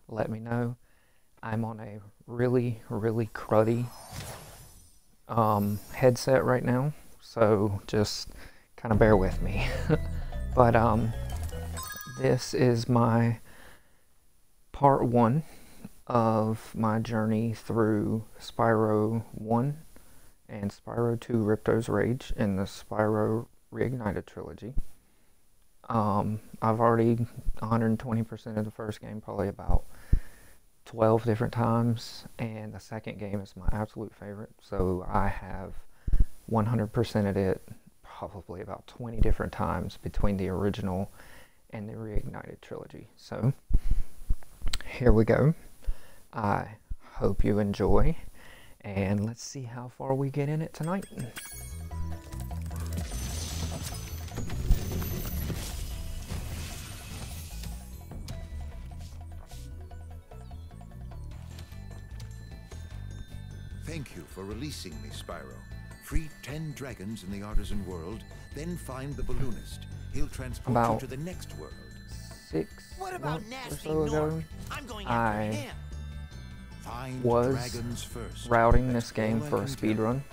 let me know. I'm on a really cruddy headset right now, so just kind of bear with me. But this is my part 1 of my journey through Spyro 1 and Spyro 2 Ripto's Rage in the Spyro Reignited trilogy. I've already 120% of the first game, probably about 12 different times, and the second game is my absolute favorite, so I have 100%ed it probably about 20 different times between the original and the Reignited trilogy. So here we go. I hope you enjoy, and let's see how far we get in it tonight. Thank you for releasing me, Spyro. Free 10 dragons in the artisan world, then find the balloonist. He'll transport you to the next world. 6 months or so ago, I Find was dragons first. routing That's this game all I for a can speed tell. run,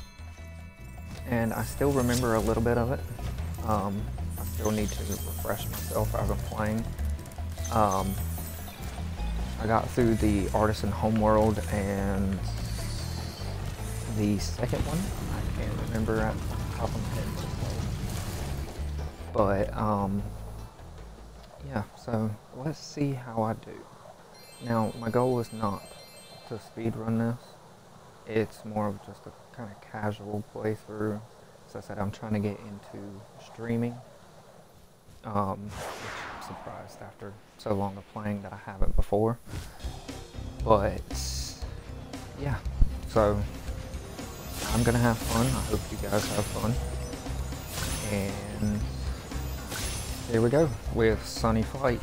and I still remember a little bit of it. I still need to refresh myself as I'm playing. I got through the artisan homeworld and the second one, I can't remember at the top of my head, but yeah, so let's see how I do. Now, my goal is not to speedrun this, it's more of just a kind of casual playthrough. As I said, I'm trying to get into streaming, which I'm surprised after so long of playing that I haven't before, but yeah, so I'm gonna have fun. I hope you guys have fun. And here we go with Sunny Flight.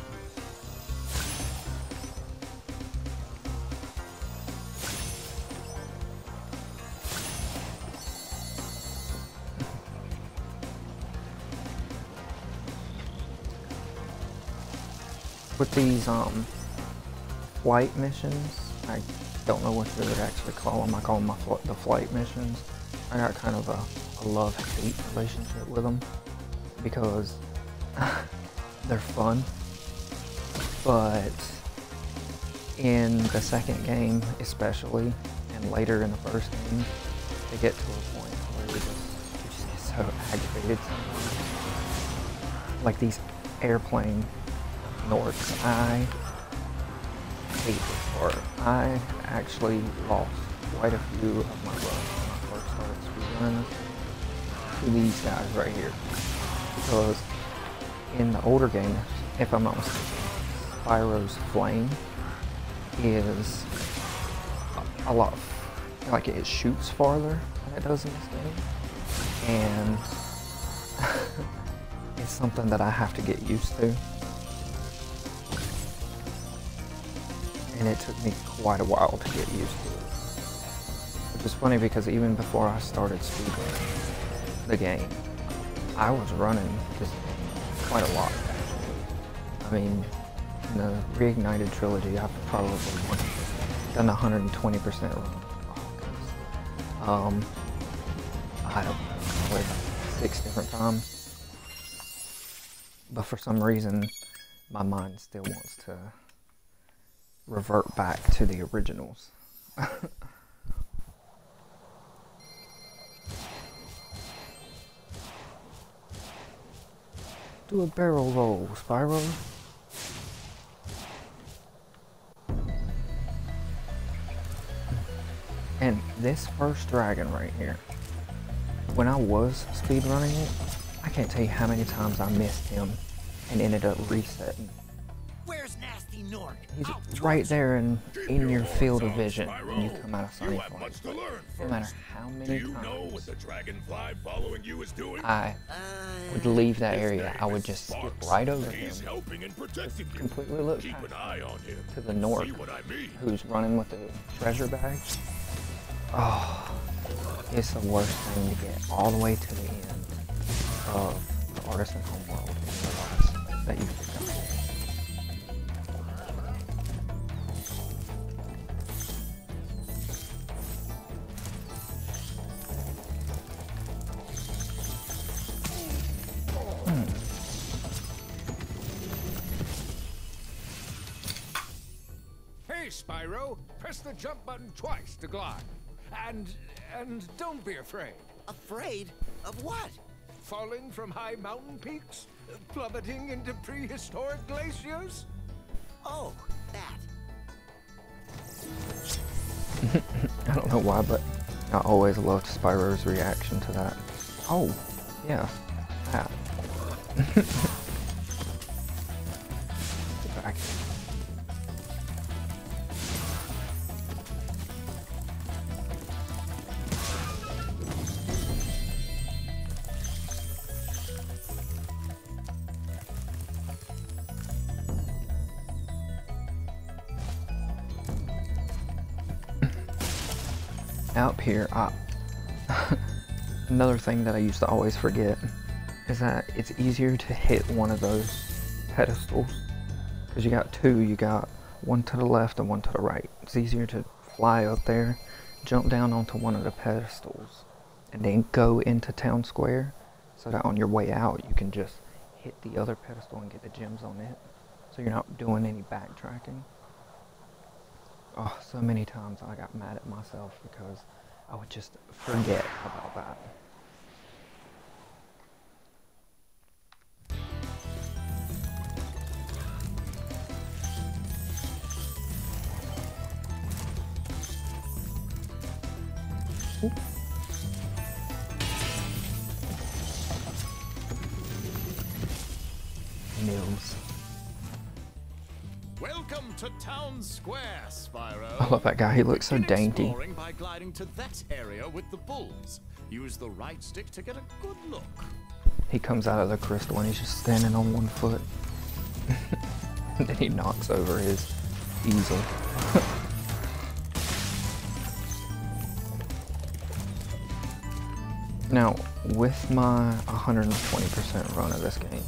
With these flight missions, I don't know what you would actually call them. I call them the flight missions. I got kind of a love-hate relationship with them because they're fun, but in the second game especially, and later in the first game, they get to a point where you just get so aggravated sometimes. Like these airplane Norks, I hate this part. I actually lost quite a few of my runs when I first started speedrunning to these guys right here. Because in the older games, if I'm not mistaken, Spyro's flame is a lot, like it shoots farther than it does in this game. And it's something that I have to get used to. And it took me quite a while to get used to it. Which is funny because even before I started speedrunning the game, I was running this game quite a lot, actually. I mean, in the Reignited trilogy, I've probably done 120% run. Oh, goodness. I don't know, probably about 6 different times. But for some reason, my mind still wants to revert back to the originals. Do a barrel roll, Spyro. And this first dragon right here, when I was speedrunning it, I can't tell you how many times I missed him and ended up resetting. Where's Nasty Nork? He's right there in your field of vision when you come out of Sunny Flight. No matter how many times I would leave that area, I would just skip right over him, completely look past him to the Nork, who's running with the treasure bag. Oh, it's the worst thing to get all the way to the end of the Artisan Homeworld and realize that you've picked up. Spyro. Press the jump button twice to glide. And don't be afraid. Afraid? Of what? Falling from high mountain peaks? Plummeting into prehistoric glaciers? Oh, that. I don't know why, but I always loved Spyro's reaction to that. Oh, yeah, that. Get back. Out here, another thing that I used to always forget is that it's easier to hit one of those pedestals because you got two. You got one to the left and one to the right. It's easier to fly up there, jump down onto one of the pedestals, and then go into town square so that on your way out you can just hit the other pedestal and get the gems on it, so you're not doing any backtracking. Oh, so many times I got mad at myself because I would just forget about that. Ooh. Mills. Welcome to Town Square, Spyro. I love that guy. He looks so Begin dainty. exploring by gliding to that area with the bulls. Use the right stick to get a good look. He comes out of the crystal and he's just standing on one foot. And then he knocks over his easel. Now, with my 120% run of this game,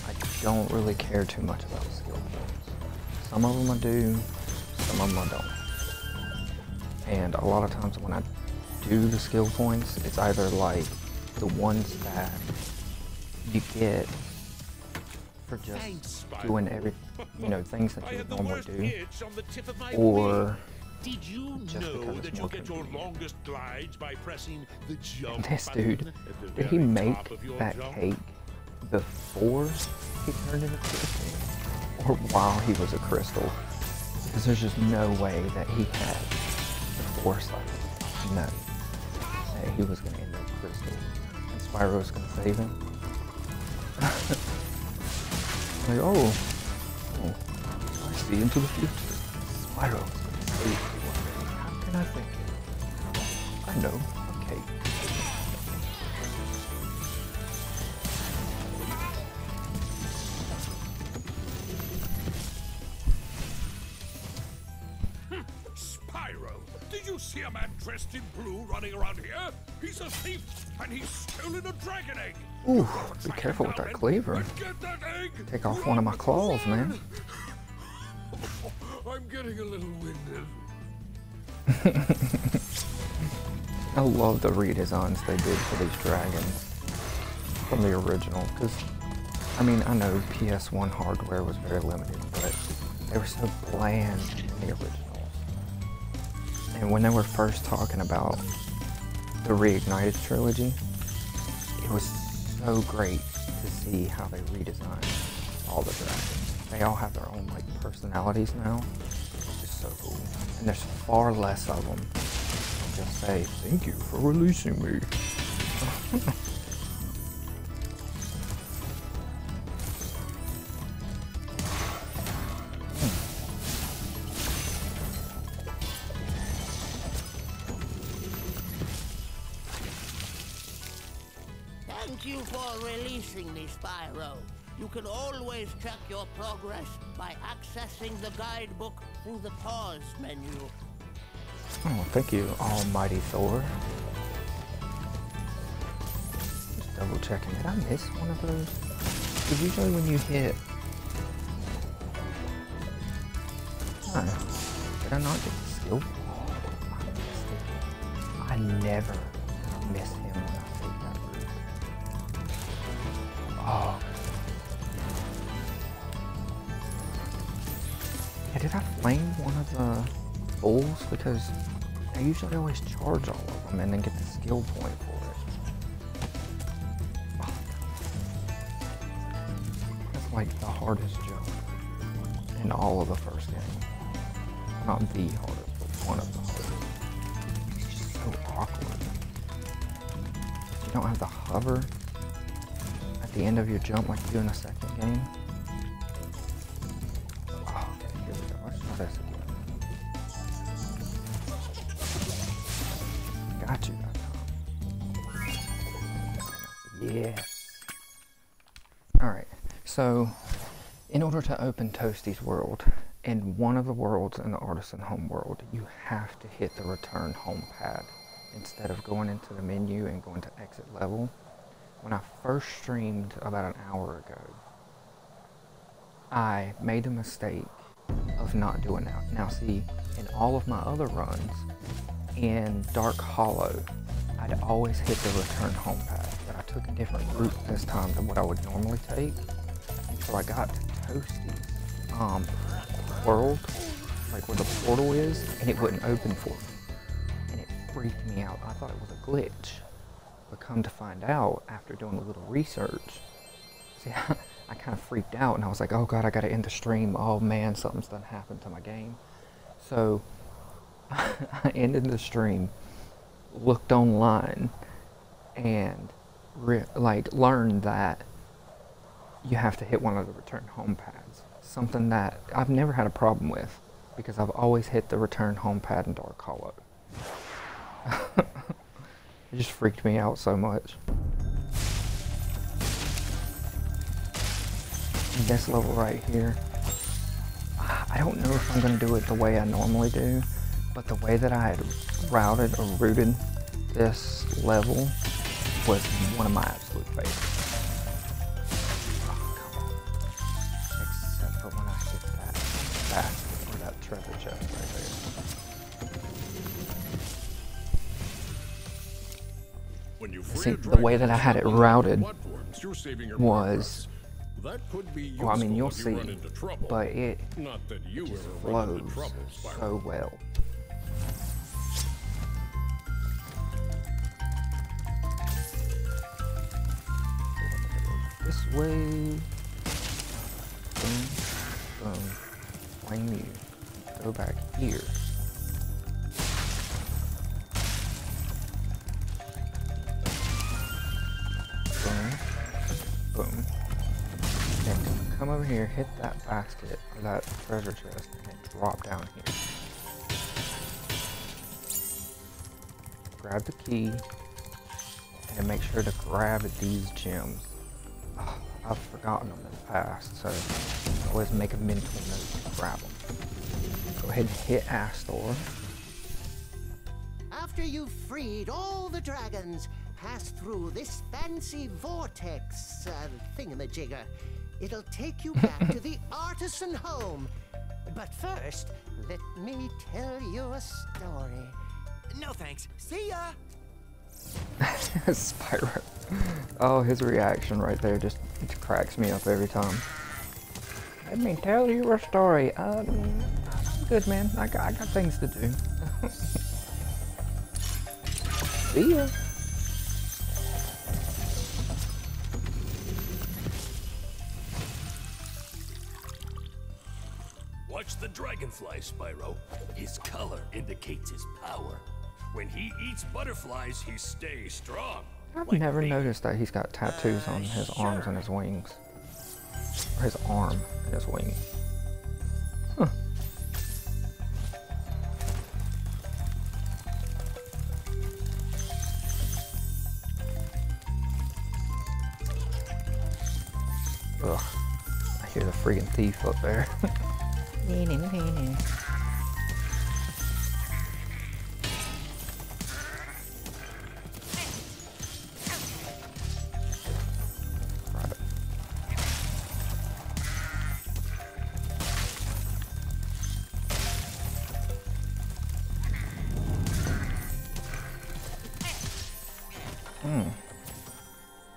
I don't really care too much about skill points. Some of them I do, some of them I don't. And a lot of times when I do the skill points, it's either like the ones that you get for just doing every, things that you would normally do, or did you just know because that it's you more get your convenient. longest glides by pressing the jump This button dude, at the did he very make top of your that jump? cake before he turned into crystal, or while he was a crystal? Because there's just no way that he had the foresight to know that he was going to end up crystal and Spyro was going to save him. Like, oh, I see into the future. Spyro is going to save me one day. How can I think it? I know, okay. Spyro, did you see a man dressed in blue running around here? He's a thief, and he's stolen a dragon egg. Ooh, be careful with that cleaver. And get that egg. Take off one of my claws, man. I'm getting a little winded. I love the redesigns they did for these dragons from the original, because, I mean, I know PS1 hardware was very limited, but they were so bland in the originals. And when they were first talking about the Reignited trilogy, it was so great to see how they redesigned all the dragons. They all have their own, like, personalities now, which is so cool. And there's far less of them. Just say, thank you for releasing me. Thank you for releasing me, Spyro. You can always check your progress by accessing the guidebook through the pause menu. Oh, thank you, Almighty Thor. Just double checking. Did I miss one of those? Because usually when you hit... Oh, did I not get the skill? Oh, I missed it. I never miss him when I take that route. Oh. Yeah, did I flame one of the bulls? Because I usually always charge all of them and then get the skill point for it. Oh. That's like the hardest jump in all of the first game. Not the hardest, but one of the hardest. It's just so awkward. You don't have the hover at the end of your jump like you do in the second game. Oh, okay, here we go. Let's try this again. Got you that time. Yes. Alright, so in order to open Toasty's world, in one of the worlds in the Artisan Home world, you have to hit the return home pad instead of going into the menu and going to exit level. When I first streamed about an hour ago, I made the mistake of not doing that. Now see, in all of my other runs, in Dark Hollow, I'd always hit the return home pad, but I took a different route this time than what I would normally take. And so I got to Toasty's world, like where the portal is, and it wouldn't open for me. And it freaked me out. I thought it was a glitch. But come to find out, after doing a little research, see, I kind of freaked out and I was like, oh god, I gotta end the stream. Oh man, something's done happened to my game. So I ended the stream, looked online, and learned that you have to hit one of the return home pads. Something that I've never had a problem with, because I've always hit the return home pad in Dark Hollow. It just freaked me out so much. This level right here, I don't know if I'm going to do it the way I normally do, but the way that I had routed or routed this level was one of my absolute favorites. Oh, come on. Except for when I hit that basket or that treasure chest right there. When you See, the way that I had it routed was, well, I mean, you'll see, but it just flows so well. This way, boom, boom, flame you, go back here. Boom. Then come over here, hit that basket, or that treasure chest, and then drop down here. Grab the key, and then make sure to grab these gems. Oh, I've forgotten them in the past, so always make a mental note to grab them. Go ahead and hit Astor. After you've freed all the dragons, pass through this fancy vortex thingamajigger. It'll take you back to the Artisan Home. But first, let me tell you a story. No thanks. See ya! Spyro. Oh, his reaction right there just cracks me up every time. Let me tell you a story. I'm good, man. I got things to do. See ya. Watch the dragonfly, Spyro. His color indicates his power. When he eats butterflies, he stays strong. I've never noticed that he's got tattoos on his arms and his wings. Or his arm and his wings. Huh. Ugh. I hear the freaking thief up there.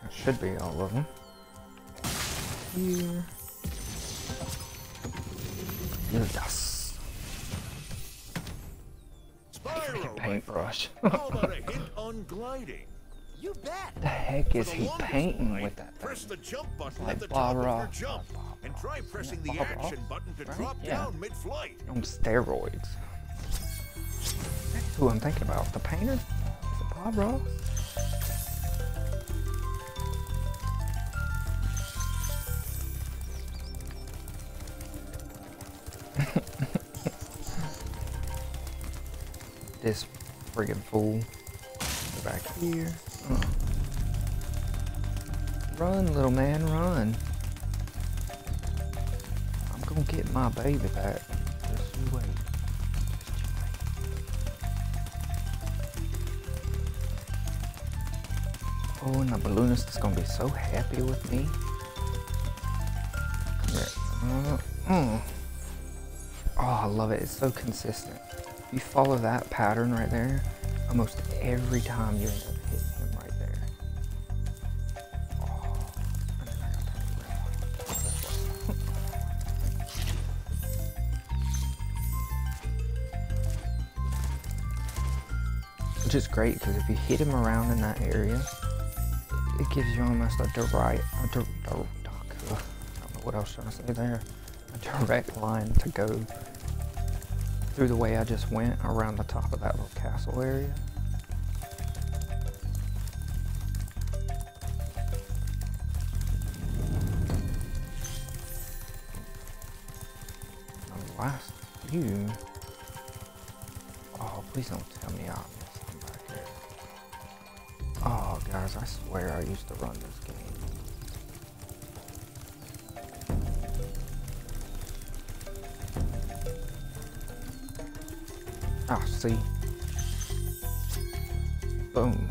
That should be all of them. Here. Yes. Spyro, Paintbrush. how about a hint on gliding? You bet. The heck is For the he longest painting glide, with that press thing? the jump button Like at the top of Spyro. your jump, and try pressing the Spyro, action button to right? drop Yeah. down mid-flight. On steroids. That's who I'm thinking about. The painter? Is it Spyro? This friggin' fool. Go back here. Run, little man, run. I'm gonna get my baby back. Just you wait. Oh, and the balloonist is gonna be so happy with me. Come here. Oh, I love it. It's so consistent. You follow that pattern right there, almost every time you end up hitting him right there. Oh, and then I gotta turn around. Which is great because if you hit him around in that area, it gives you almost a direct, I don't know what I was trying to say there, a direct line to go through the way I just went around the top of that little castle area. The last few. Oh, please don't tell me I missed them back here. Oh, guys, I swear I used to run this game. Ah, see. Boom.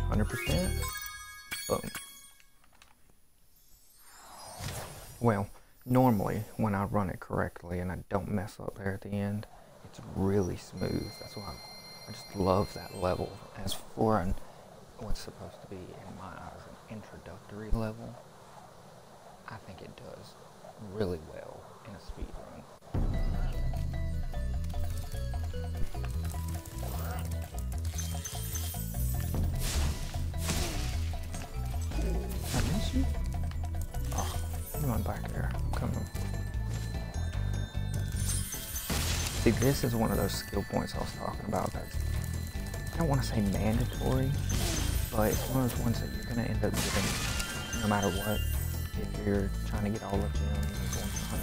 100%. Boom. Well, normally when I run it correctly and I don't mess up there at the end, it's really smooth. That's why I just love that level. As for what's supposed to be, in my eyes, an introductory level, I think it does really well in a speed run. I miss you? Oh, come on back there. I'm coming. See, this is one of those skill points I was talking about that's, I don't want to say mandatory, but it's one of those ones that you're going to end up getting no matter what if you're trying to get all the gems and going to 100%.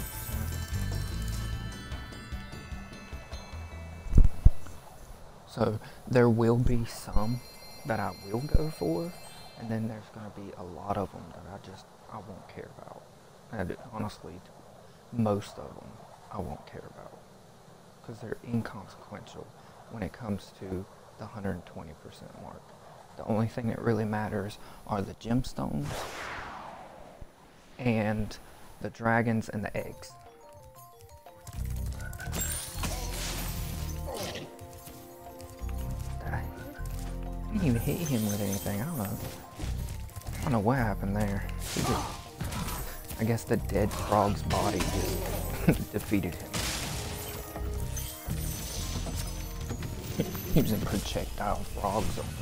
So there will be some that I will go for, and then there's going to be a lot of them that I won't care about. And honestly, most of them I won't care about because they're inconsequential when it comes to the 120% mark. The only thing that really matters are the gemstones and the dragons and the eggs. I didn't even hit him with anything. I don't know what happened there. I guess the dead frog's body just defeated him. Using projectile frogs on him.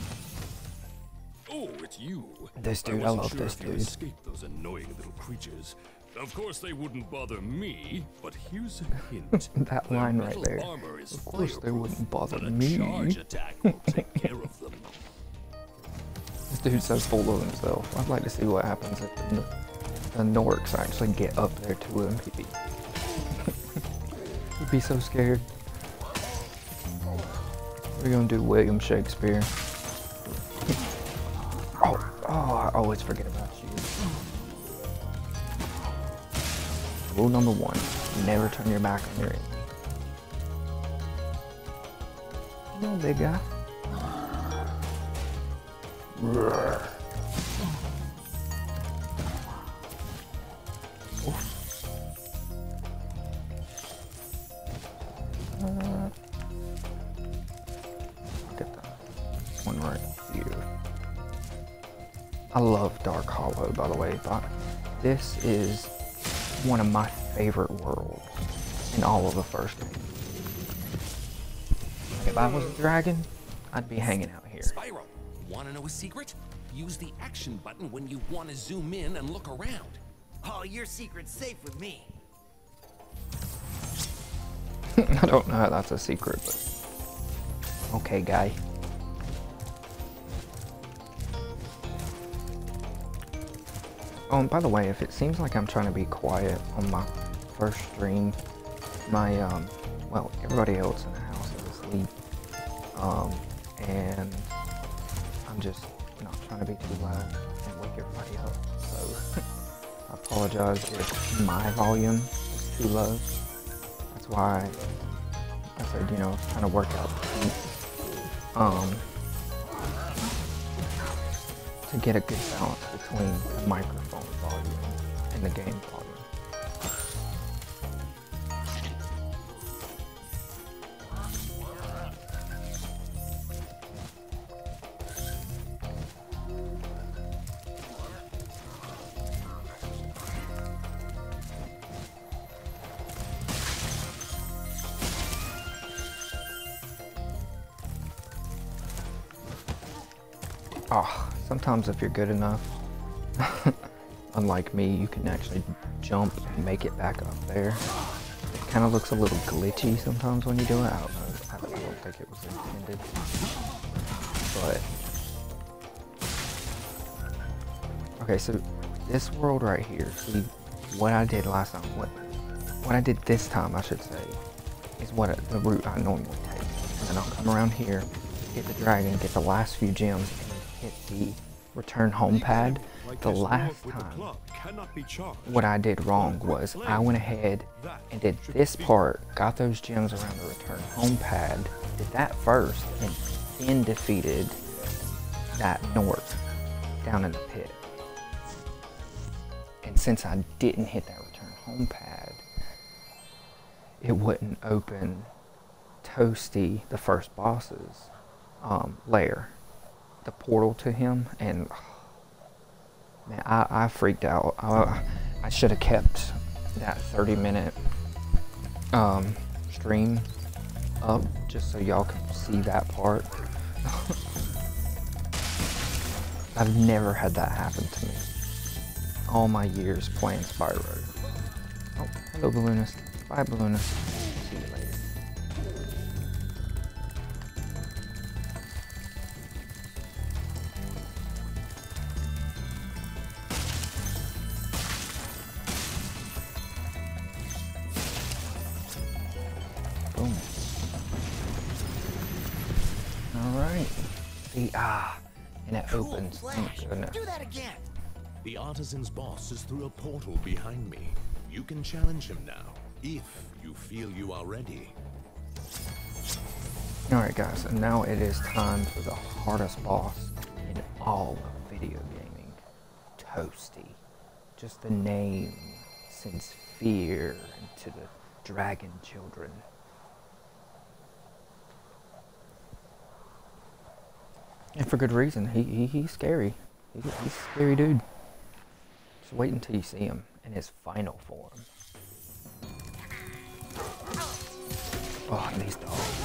Oh, it's you. This dude, I love this dude. Escape those annoying little creatures. Of course, they wouldn't bother me, but here's a hint. That line right there. Of course, they wouldn't bother me. Charge attack will take care of them. This dude's so full of himself. I'd like to see what happens if the Norks actually get up there to him. He'd be so scared. We're gonna do William Shakespeare. Oh, I always forget about you. Rule number 1, never turn your back on your enemy. Come on, big guy. Get that one right here. I love Dark Hollow, by the way, but this is one of my favorite worlds in all of the first game. If I was a dragon, I'd be hanging out here. Spyro, wanna know a secret? Use the action button when you want to zoom in and look around. Oh, your secret's safe with me. I don't know how that's a secret, but okay, guy. Oh, and by the way, if it seems like I'm trying to be quiet on my first stream, my well, everybody else in the house is asleep, and I'm just not trying to be too loud and wake everybody up. So I apologize if my volume is too low. That's why I said, you know, kind of work out to get a good balance between the microphone volume and the game volume. Oh, sometimes if you're good enough, unlike me, you can actually jump and make it back up there. It kind of looks a little glitchy sometimes when you do it. I don't know. I don't think it was intended. But okay, so this world right here. See, what I did last time, what I did this time, I should say, is the route I normally take. And then I'll come around here, get the dragon, get the last few gems, hit the return home pad. The last time, what I did wrong was I went ahead and did this part, got those gems around the return home pad, did that first, and then defeated that Nort down in the pit. And since I didn't hit that return home pad, it wouldn't open Toasty, the first boss's lair, the portal to him, and man, I freaked out. I should have kept that 30-minute stream up just so y'all can see that part. I've never had that happen to me all my years playing Spyro. Oh, hello Balloonist. Bye Balloonist. See you later. Boom. Alright. See, and it opens. Thank goodness. Do that again. The artisan's boss is through a portal behind me. You can challenge him now, if you feel you are ready. Alright guys, and now it is time for the hardest boss in all of video gaming. Toasty. Just the name sends fear into the dragon children. And for good reason. He's scary. He's a scary dude. Just wait until you see him in his final form. Oh, and these dogs.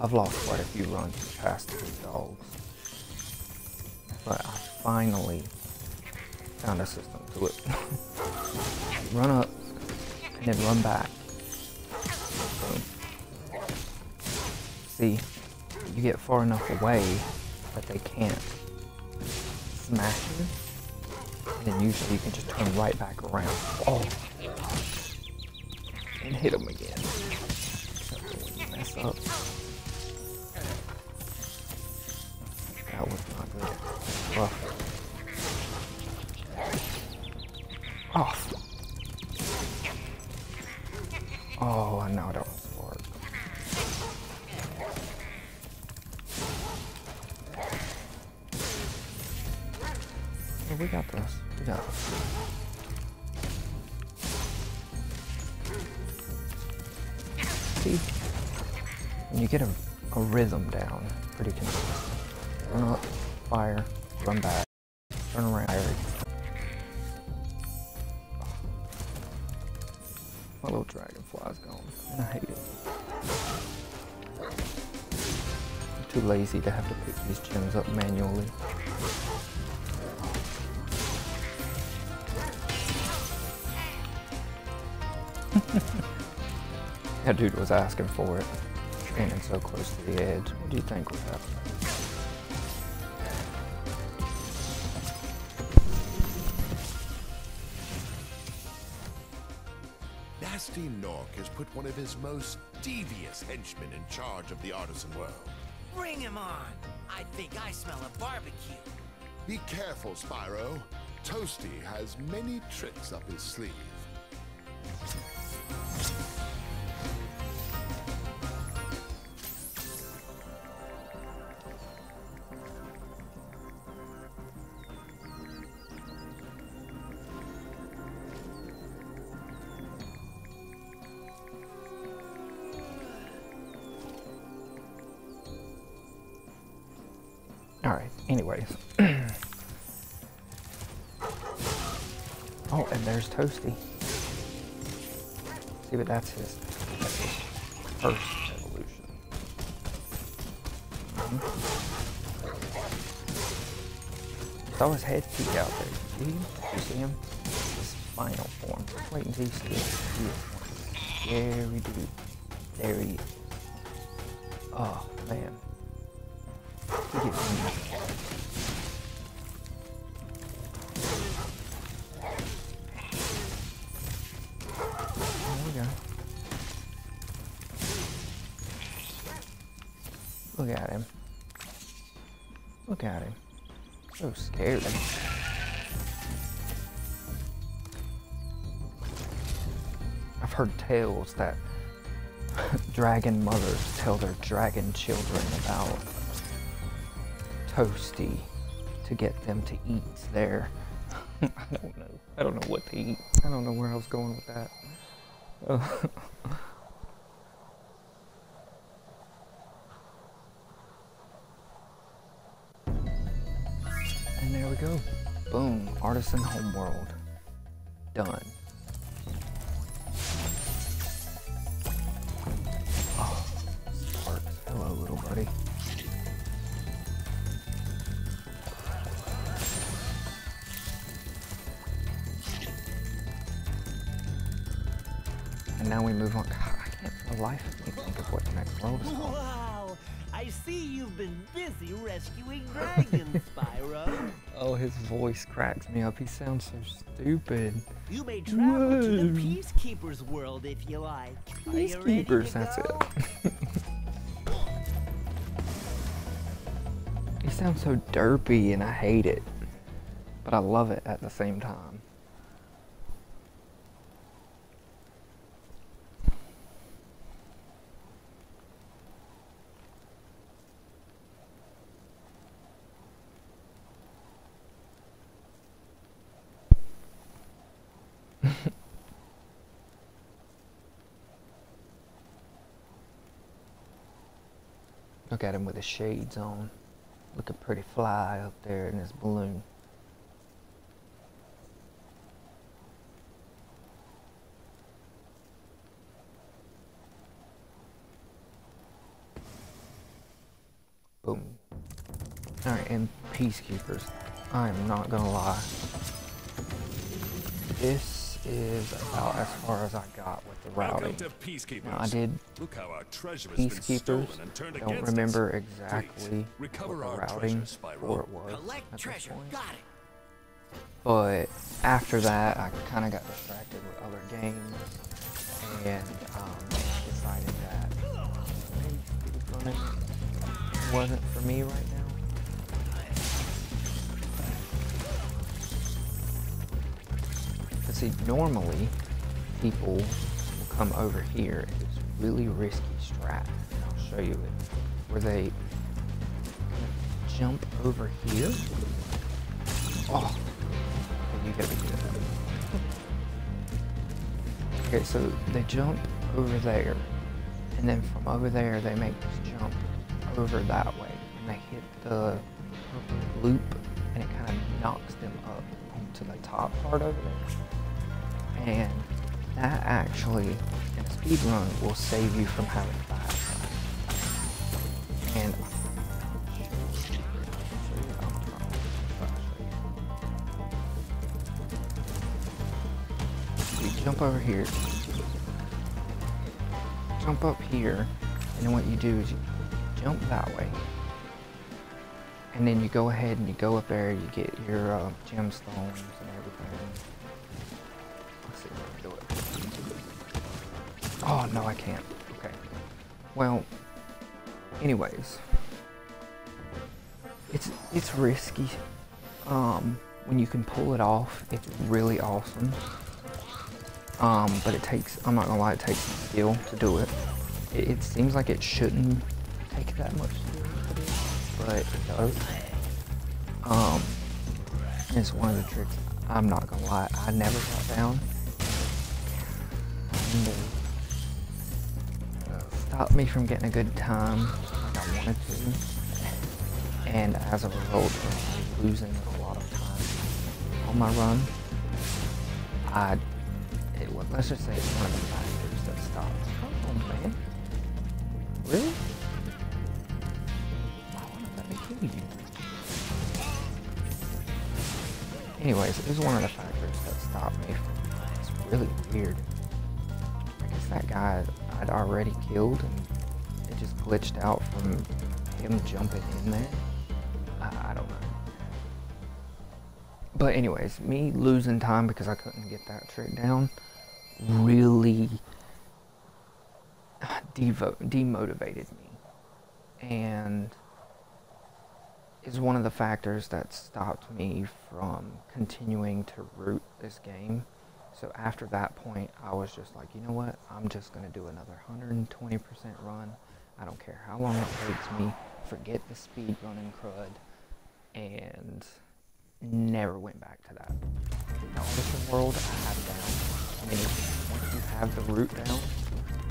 I've lost quite a few runs in the past to these dogs. But I finally found a system to it. Run up and then run back. Boom. See, you get far enough away that they can't smash you. And then usually you can just turn right back around. Oh! And hit them again. Except for when you mess up. That was not good. Rough. Off. Oh, I know that was hard. Oh, we got this. We got this. See? When you get a rhythm down, pretty consistent. Run up, fire, run back, turn around. My little dragonfly's gone, and I hate it. I'm too lazy to have to pick these gems up manually. That dude was asking for it, standing so close to the edge. What do you think would happen? Nasty Nork has put one of his most devious henchmen in charge of the artisan world. Bring him on! I think I smell a barbecue. Be careful, Spyro. Toasty has many tricks up his sleeve. Alright, anyways. Oh, and there's Toasty. See, but that's his first evolution. Saw his head peek out there. Did you see him? His final form. Just wait until you see it. Scary dude. There he is. Oh, man. He gets me. There we go. Look at him. Look at him. So scary. I've heard tales that dragon mothers tell their dragon children about Toasty to get them to eat their... I don't know. I don't know what to eat. I don't know where I was going with that. And there we go. Boom. Artisan Homeworld. Done. Oh, Sparks. Hello, little buddy. And now we move on. God, I can't for the life of me think of what the next world is called. Wow! I see you've been busy rescuing dragons, Spyro. Oh, his voice cracks me up. He sounds so stupid. You may travel to the Peacekeepers world if you like. Peacekeepers, that's it. He sounds so derpy and I hate it. But I love it at the same time. Look at him with his shades on. Looking pretty fly up there in his balloon. Boom. Alright, and Peacekeepers. I am not gonna lie. This is about as far as I got with the routing. Now, I did Peacekeepers. Don't remember exactly what the routing for it was at this point. But after that, I kind of got distracted with other games and decided that maybe wasn't for me right now. See, normally people will come over here. It's really risky strat. I'll show you it. Where they jump over here. Oh, you gotta be good. Okay, so they jump over there, and then from over there they make this jump over that way, and they hit the loop, and it kind of knocks them up to the top part over there. And that actually, in a speed run, will save you from having bad time. And you jump over here, jump up here, and then what you do is you jump that way, and then you go ahead and you go up there, you get your gemstones and everything. Let's see if I can do it. Oh no, I can't. Okay. Well, anyways, it's risky. When you can pull it off, it's really awesome. But it takes, I'm not gonna lie, it takes some skill to do it. It seems like it shouldn't take that much skill to do, but it does. It's one of the tricks. I'm not gonna lie, I never got down. Stopped me from getting a good time like I wanted to. And as a result of losing a lot of time on my run, let's just say it's one of the factors that stopped. Oh man. Really? Why wouldn't let me kill you? Anyways, it was one of the factors that stopped me from, it's really weird. I guess that guy I'd already killed and it just glitched out from him jumping in there. I don't know. But anyways, me losing time because I couldn't get that trick down really demotivated me, and is one of the factors that stopped me from continuing to root this game. So after that point, I was just like, you know what, I'm just going to do another 120% run. I don't care how long it takes me, forget the speed running crud, and never went back to that. The Artisan World I have down. I mean, once you have the route down,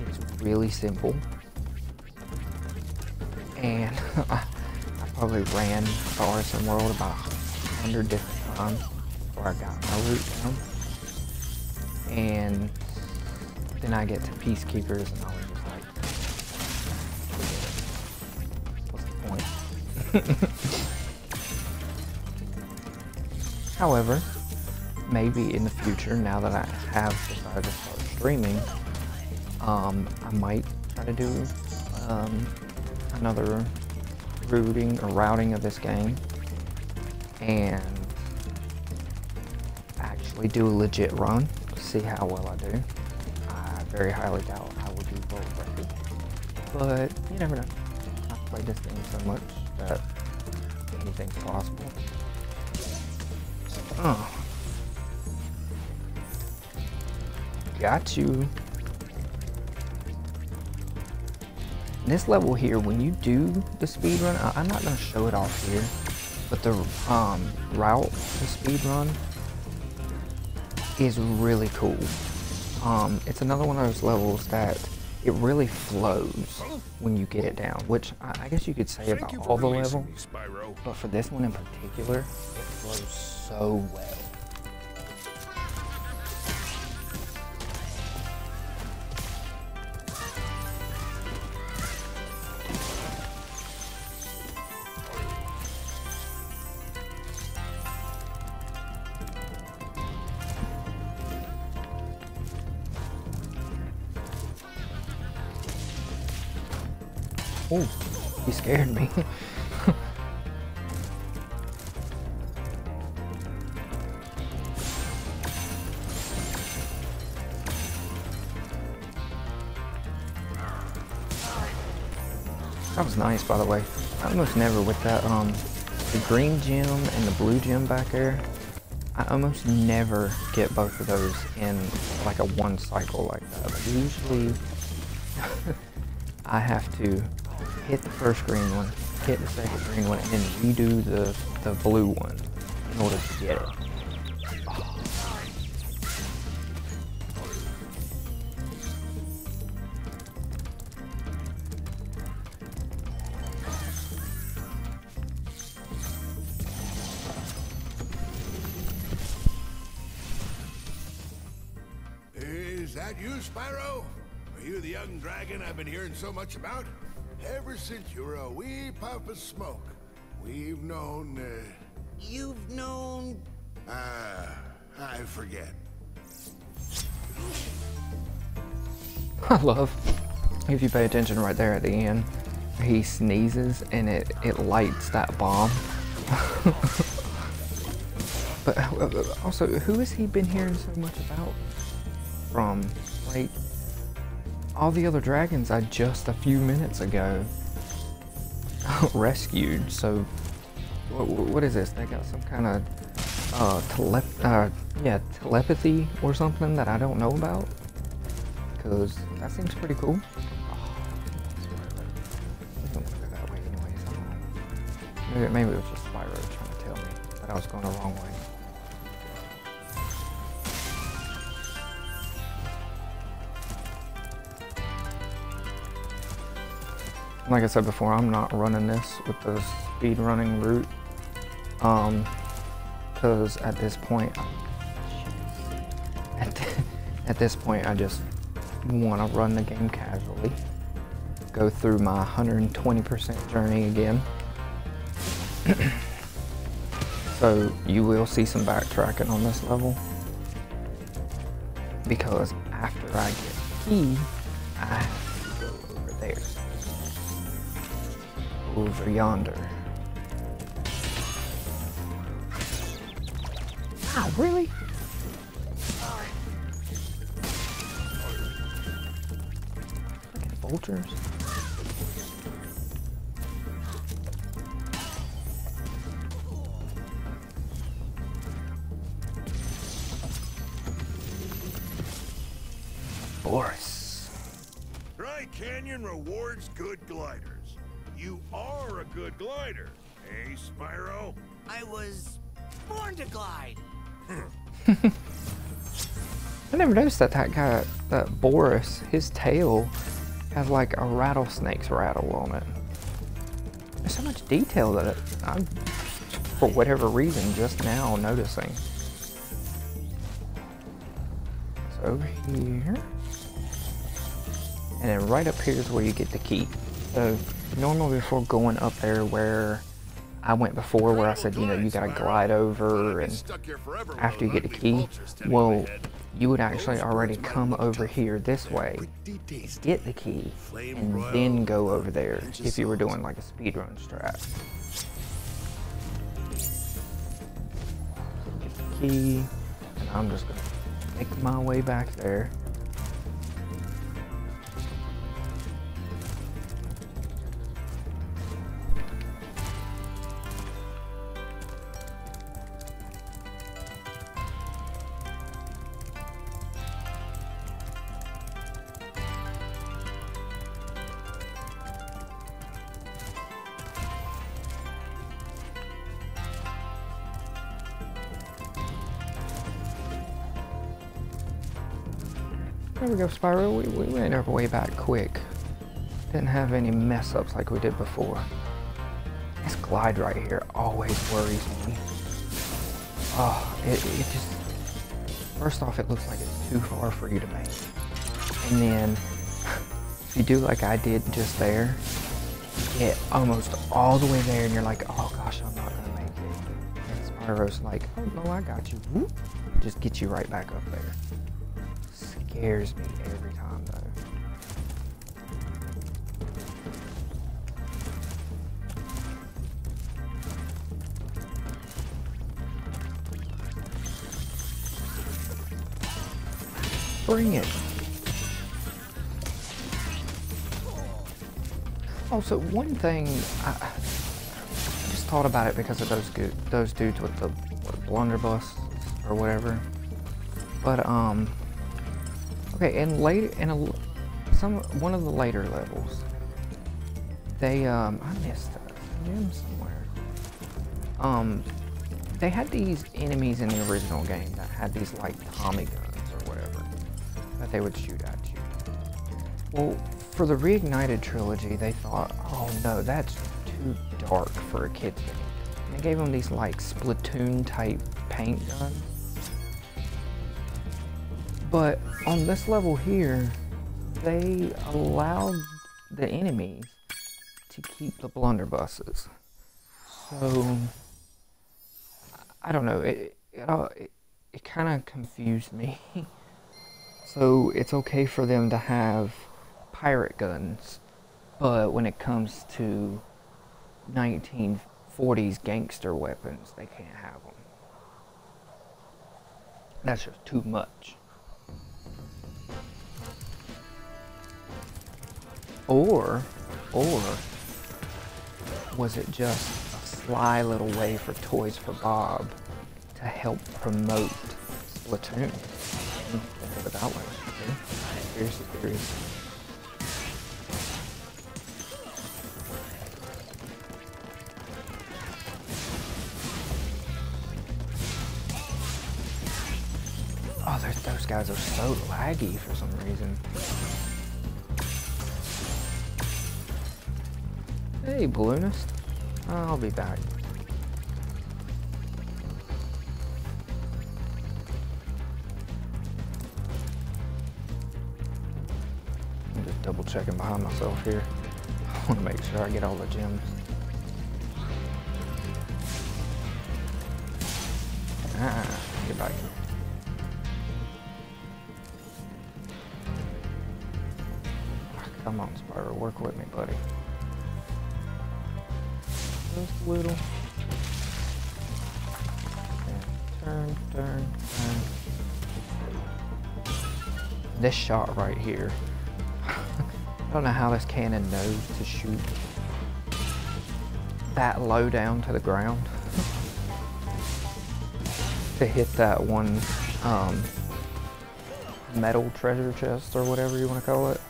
it's really simple. And I probably ran the Artisan World about 100 different times before I got my route down. And then I get to Peacekeepers and I was just like, what's the point? However, maybe in the future, now that I have decided to start streaming, I might try to do another routing of this game and actually do a legit run, see how well I do. I very highly doubt I will do world record, but you never know. I've played this game so much that anything's possible. Oh. Got you. This level here, when you do the speed run, I'm not going to show it off here, but the route to speed run is really cool. It's another one of those levels that it really flows when you get it down, which I guess you could say about all the levels, but for this one in particular, it flows so well. Oh, he scared me. That was nice, by the way. I almost never, with that, the green gem and the blue gem back there, I almost never get both of those in like a one cycle like that. Like usually, I have to hit the first green one, hit the second green one, and then redo the blue one in order to get it. Is Is that you, Spyro? Are you the young dragon I've been hearing so much about? Ever since you were a wee puff of smoke, we've known, You've known... I forget. I love, if you pay attention right there at the end, he sneezes and it lights that bomb. But also, who has he been hearing so much about from? Like, all the other dragons I just a few minutes ago rescued. So what is this? They got some kind of telepathy or something that I don't know about, because that seems pretty cool. Maybe it was just Spyro trying to tell me that I was going the wrong way. Like I said before, I'm not running this with the speed running route, because at this point, at this point, I just want to run the game casually, go through my 120% journey again. So you will see some backtracking on this level, because after I get the key, I have to go over there. Over yonder. Wow, really? Fucking vultures. Boris. Dry Canyon rewards good gliders. You are a good glider, eh, Spyro? I was born to glide. I never noticed that guy, that Boris, his tail has like a rattlesnake's rattle on it. There's so much detail that I'm, for whatever reason, just now noticing. It's over here. And then right up here is where you get the key. So normally before going up there where I went before, where I said, you know, you gotta glide over and after you get the key, well, you would actually already come over here this way, get the key, and then go over there if you were doing like a speedrun strat. Get the key, and I'm just gonna make my way back there. There we go, Spyro. We made our way back quick. Didn't have any mess ups like we did before. This glide right here always worries me. Oh, it just... First off, it looks like it's too far for you to make. And then, if you do like I did just there, you get almost all the way there and you're like, oh gosh, I'm not gonna make it. And Spyro's like, oh no, I got you. Whoop. Just get you right back up there. Scares me every time though. Bring it. Also, one thing I just thought about it because of those dudes with the blunderbuss or whatever. But okay, one of the later levels, they I missed a gem somewhere. They had these enemies in the original game that had these like Tommy guns or whatever that they would shoot at you. Well, for the Reignited trilogy, they thought, oh no, that's too dark for a kid's game. And they gave them these like Splatoon type paint guns. But on this level here, they allowed the enemies to keep the blunderbusses. So I don't know. It kind of confused me. So it's okay for them to have pirate guns, but when it comes to 1940s gangster weapons, they can't have them. That's just too much. Or was it just a sly little way for Toys for Bob to help promote Splatoon? Think of it that way. Seriously. Oh, those guys are so laggy for some reason. Hey, balloonist. I'll be back. I'm just double checking behind myself here. I want to make sure I get all the gems. Get back here. Come on, Spyro, work with me, buddy. Just a little. And turn. This shot right here. I don't know how this cannon knows to shoot that low down to the ground. To hit that one metal treasure chest or whatever you want to call it.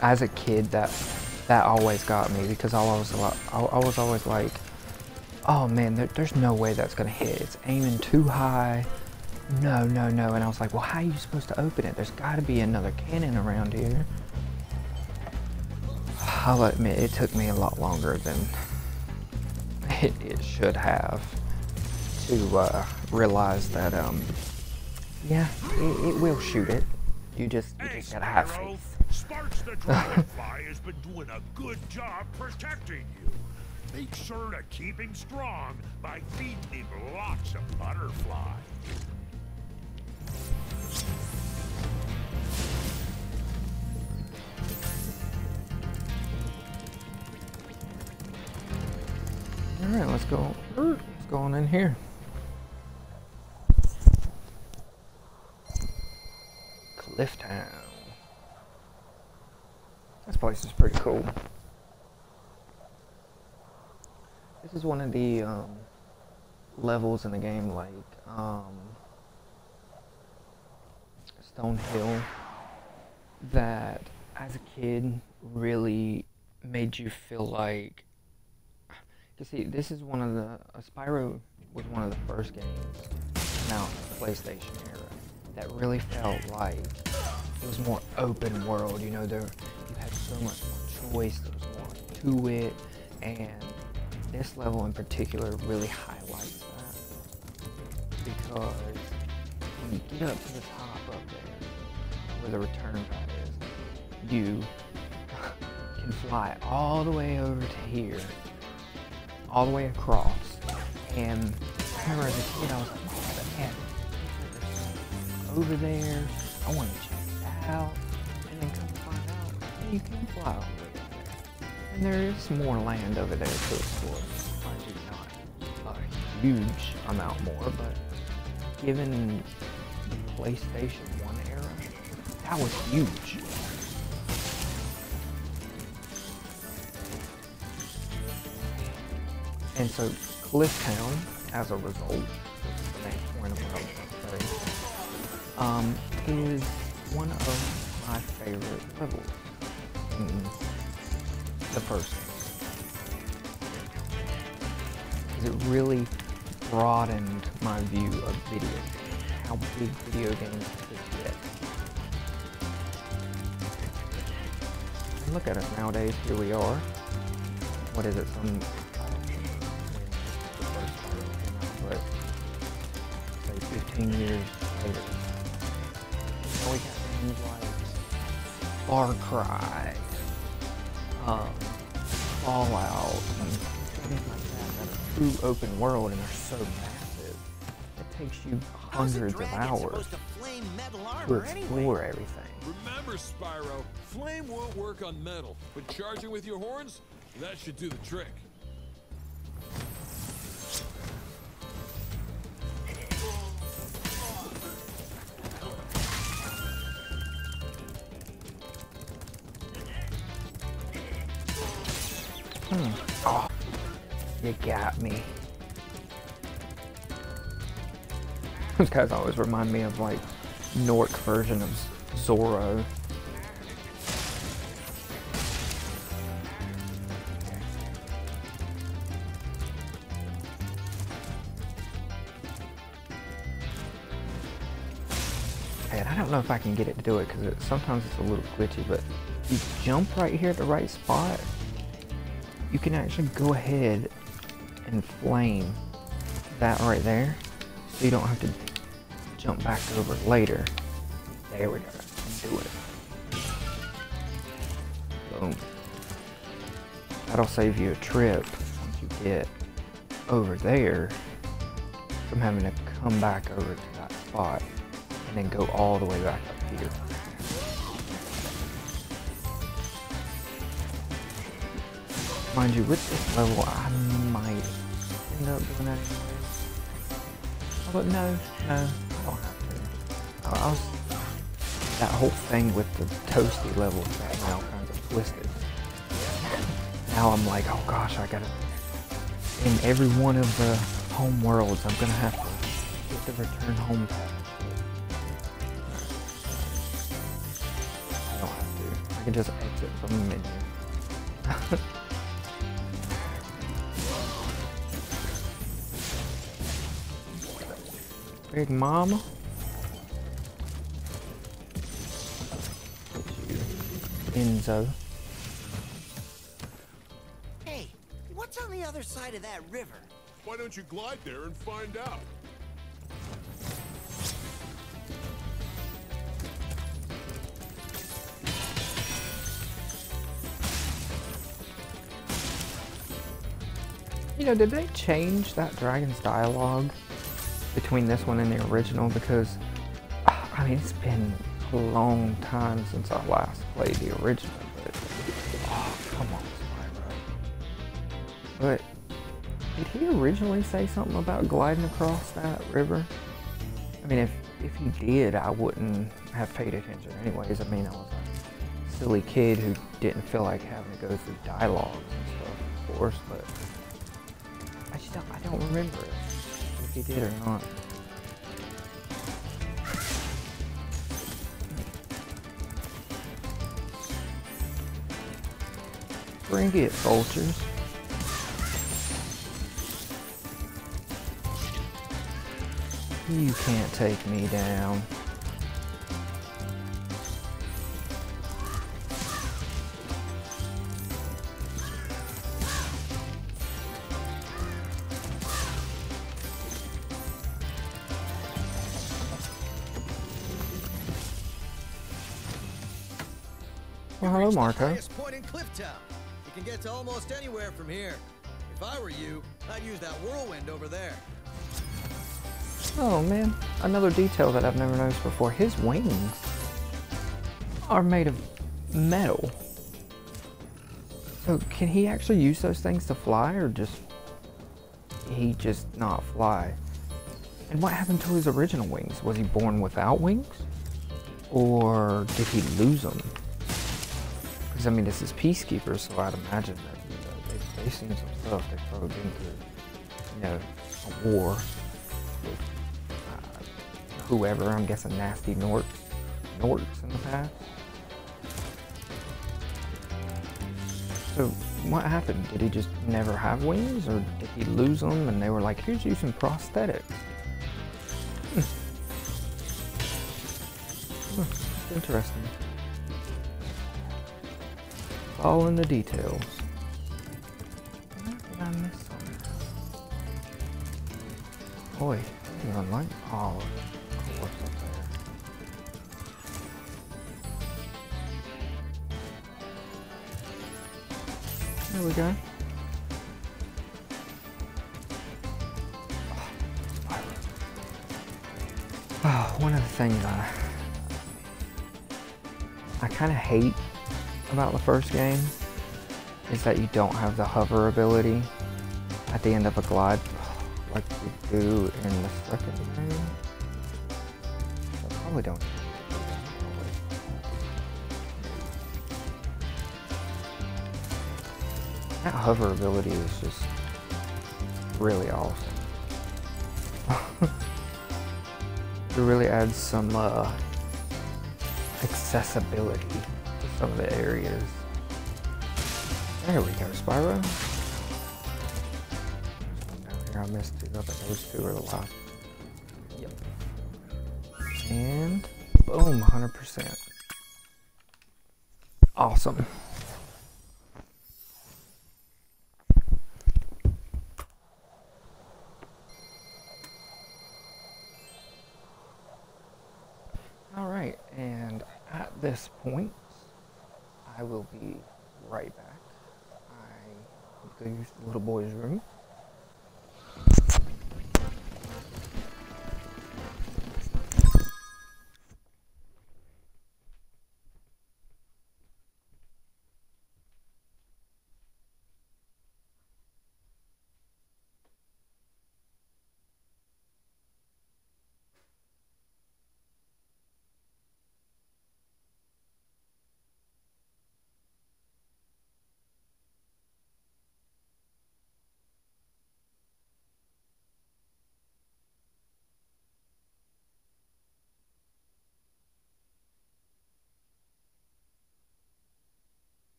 As a kid, that always got me because I was always like, oh man, there's no way that's gonna hit. It's aiming too high. No. And I was like, well, how are you supposed to open it? There's got to be another cannon around here. I'll admit, it took me a lot longer than it should have to realize that, yeah, it will shoot it. You just gotta have faith. Sparks the Dragonfly has been doing a good job protecting you. Make sure to keep him strong by feeding him lots of butterfly. Alright, let's go on in here. Clifftown. This place is pretty cool. This is one of the levels in the game, like Stone Hill, that as a kid really made you feel like, you see, this is one of the, Spyro was one of the first games now in the PlayStation era that really felt like it was more open world. You know, you had so much more choice, there was more to it, and this level in particular really highlights that, because when you get up to the top up there, where the return pad is, you can fly all the way over to here, all the way across, and I remember as a kid I was like, what the heck? Over there, I want to check that out, and then come to find out, hey, you can fly over there. And there is more land over there to explore. Mind you, not a huge amount more, but given the PlayStation 1 era, that was huge. And so Clifftown, as a result, this is the main point of what I was going to say, is one of my favorite levels in the first game. Because it really broadened my view of video games, how big video games could get. And look at us nowadays, here we are. what is it, some, but say 15 years later. Now we got things like Far Cry, Fallout, and things like that are true open world and are so massive. It takes you hundreds of hours to explore everything. Remember, Spyro, flame won't work on metal, but charging with your horns, that should do the trick. Oh, you got me. Those guys always remind me of like Nork version of Zorro. And I don't know if I can get it to do it because sometimes it's a little glitchy, but if you jump right here at the right spot, you can actually go ahead and flame that right there, so you don't have to jump back over later. There we go. Do it. Boom. That'll save you a trip once you get over there from having to come back over to that spot and then go all the way back up here. Mind you, with this level, I might end up doing that anyway. Oh, but no, I don't have to. That whole thing with the toasty level got me all kinds of twisted. Now I'm like, oh gosh, I gotta, in every one of the home worlds, I'm gonna have to get the return home package. I don't have to. I can just exit from the menu. Big Mama. Enzo. Hey, what's on the other side of that river? Why don't you glide there and find out? You know, did they change that dragon's dialogue between this one and the original? Because, I mean, it's been a long time since I last played the original, but, oh, come on, Spyro. But, did he originally say something about gliding across that river? I mean, if he did, I wouldn't have paid attention anyways. I mean, I was a silly kid who didn't feel like having to go through dialogues and stuff, of course, but I don't remember if he did or not. Bring it, vultures. You can't take me down. Well, hello, Marco. Highest point in Clifftown. You can get to almost anywhere from here. If I were you, I'd use that whirlwind over there. Oh man, another detail that I've never noticed before. His wings are made of metal. So can he actually use those things to fly, or he just not fly? And what happened to his original wings? Was he born without wings? Or did he lose them? Because I mean, this is Peacekeeper, so I'd imagine that they've seen some stuff. They've probably been through, a war with whoever. I'm guessing nasty Norks in the past. So what happened? Did he just never have wings, or did he lose them and they were like, here's you some prosthetics? Interesting. All in the details. Did I miss something? Boy, you unlock all of course up there. There we go. Oh, one of the things I kind of hate about the first game is that you don't have the hover ability at the end of a glide like you do in the second game. So I probably don't. That hover ability is just really awesome. It really adds some accessibility to some of the areas. There we go, Spyro. Down here I missed two, but those two are the last. Yep. And boom, 100%. Awesome. Alright, and at this point, I will be right back. I will go use the little boy's room.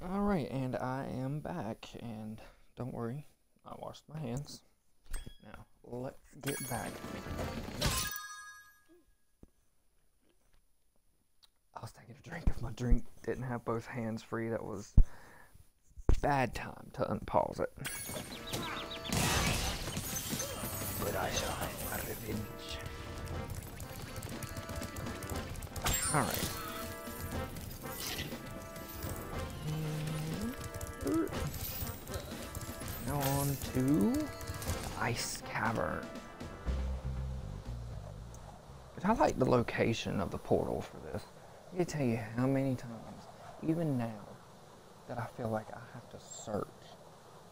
Alright, and I am back, and don't worry, I washed my hands. Now, let's get back. I was taking a drink. If my drink didn't have both hands free, that was bad time to unpause it. But I shall have my revenge. Alright. Now on to the Ice Cavern. But I like the location of the portal for this. I can tell you how many times, even now, that I feel like I have to search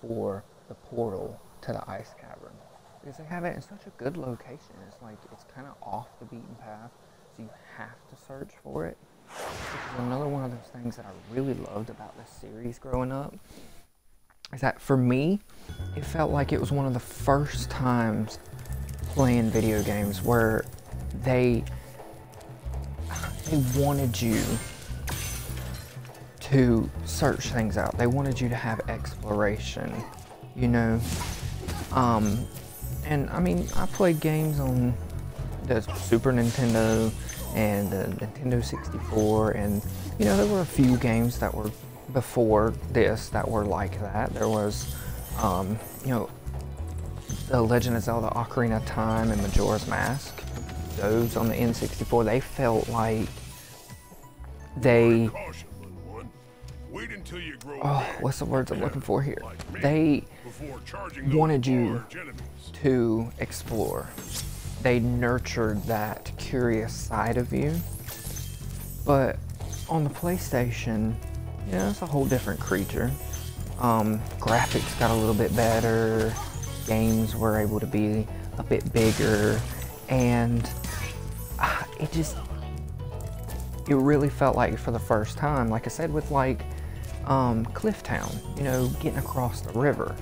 for the portal to the Ice Cavern. Because they have it in such a good location. It's like, it's kind of off the beaten path, so you have to search for it. Which is another one of those things that I really loved about this series growing up. Is that for me, it felt like it was one of the first times playing video games where they wanted you to search things out. They wanted you to have exploration, you know. And I mean, I played games on the Super Nintendo and the Nintendo 64, and you know, there were a few games that were before this that were like that. There was, you know, The Legend of Zelda Ocarina of Time and Majora's Mask. Those on the N64, they felt like they, what's the words I'm looking for here? They wanted you to explore. They nurtured that curious side of you. But on the PlayStation, you know, it's a whole different creature. Graphics got a little bit better. Games were able to be a bit bigger. And it really felt like for the first time, like I said with like Clifftown, you know, getting across the river.